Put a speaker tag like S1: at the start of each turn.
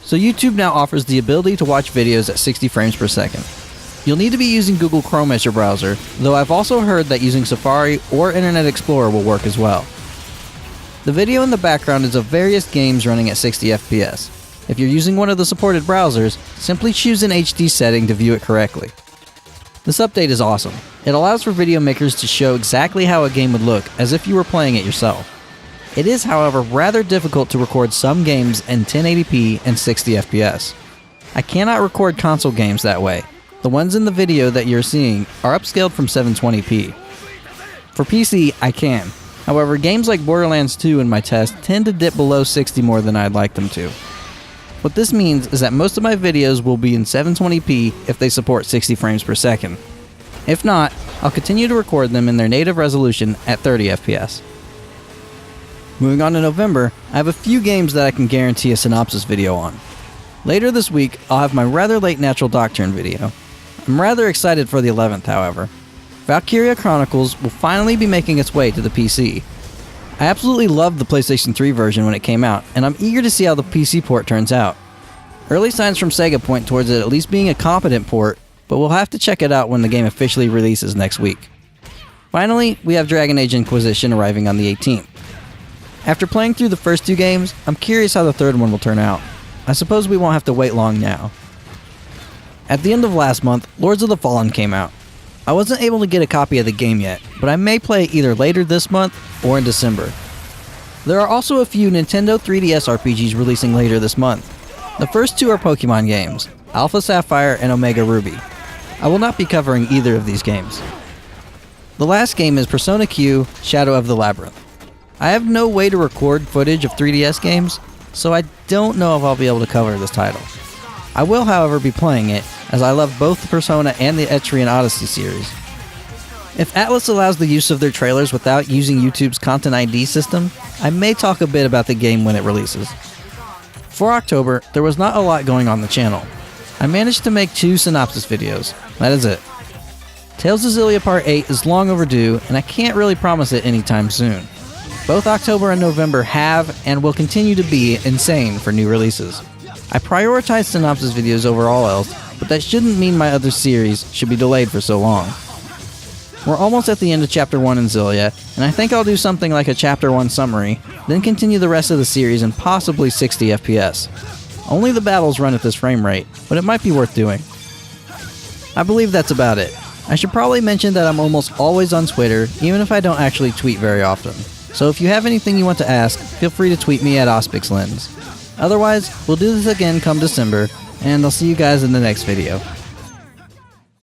S1: So YouTube now offers the ability to watch videos at 60 frames per second. You'll need to be using Google Chrome as your browser, though I've also heard that using Safari or Internet Explorer will work as well. The video in the background is of various games running at 60 FPS. If you're using one of the supported browsers, simply choose an HD setting to view it correctly. This update is awesome. It allows for video makers to show exactly how a game would look as if you were playing it yourself. It is, however, rather difficult to record some games in 1080p and 60 FPS. I cannot record console games that way. The ones in the video that you're seeing are upscaled from 720p. For PC, I can. However, games like Borderlands 2 in my test tend to dip below 60 more than I'd like them to. What this means is that most of my videos will be in 720p if they support 60 frames per second. If not, I'll continue to record them in their native resolution at 30 FPS. Moving on to November, I have a few games that I can guarantee a synopsis video on. Later this week, I'll have my rather late Natural Doctrine video. I'm rather excited for the 11th, however. Valkyria Chronicles will finally be making its way to the PC. I absolutely loved the PlayStation 3 version when it came out, and I'm eager to see how the PC port turns out. Early signs from Sega point towards it at least being a competent port, but we'll have to check it out when the game officially releases next week. Finally, we have Dragon Age Inquisition arriving on the 18th. After playing through the first two games, I'm curious how the third one will turn out. I suppose we won't have to wait long now. At the end of last month, Lords of the Fallen came out. I wasn't able to get a copy of the game yet, but I may play it either later this month or in December. There are also a few Nintendo 3DS RPGs releasing later this month. The first two are Pokemon games, Alpha Sapphire and Omega Ruby. I will not be covering either of these games. The last game is Persona Q Shadow of the Labyrinth. I have no way to record footage of 3DS games, so I don't know if I'll be able to cover this title. I will, however, be playing it, as I love both the Persona and the Etrian Odyssey series. If Atlus allows the use of their trailers without using YouTube's Content ID system, I may talk a bit about the game when it releases. For October, there was not a lot going on the channel. I managed to make 2 synopsis videos. That is it. Tales of Xillia Part 8 is long overdue, and I can't really promise it anytime soon. Both October and November have and will continue to be insane for new releases. I prioritize synopsis videos over all else, but that shouldn't mean my other series should be delayed for so long. We're almost at the end of Chapter 1 in Xillia, and I think I'll do something like a Chapter 1 summary, then continue the rest of the series in possibly 60 FPS. Only the battles run at this frame rate, but it might be worth doing. I believe that's about it. I should probably mention that I'm almost always on Twitter, even if I don't actually tweet very often. So if you have anything you want to ask, feel free to tweet me at AuspexLens. Otherwise, we'll do this again come December, and I'll see you guys in the next video.